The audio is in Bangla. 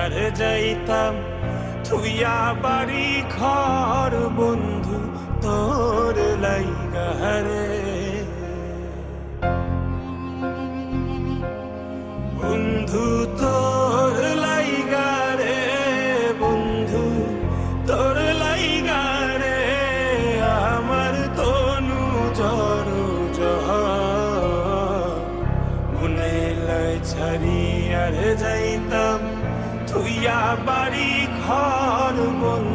আর যাইতাম থুইয়া বাড়ি ঘর বন্ধু তোর লাইগা রে। বন্ধু তোর লাইগা রে, বন্ধু তোর লাইগা রে, আমার তনু জর মনে লাই ছাড়ি আর যাইতাম থুইয়া বাড়ি ঘর বন্ধু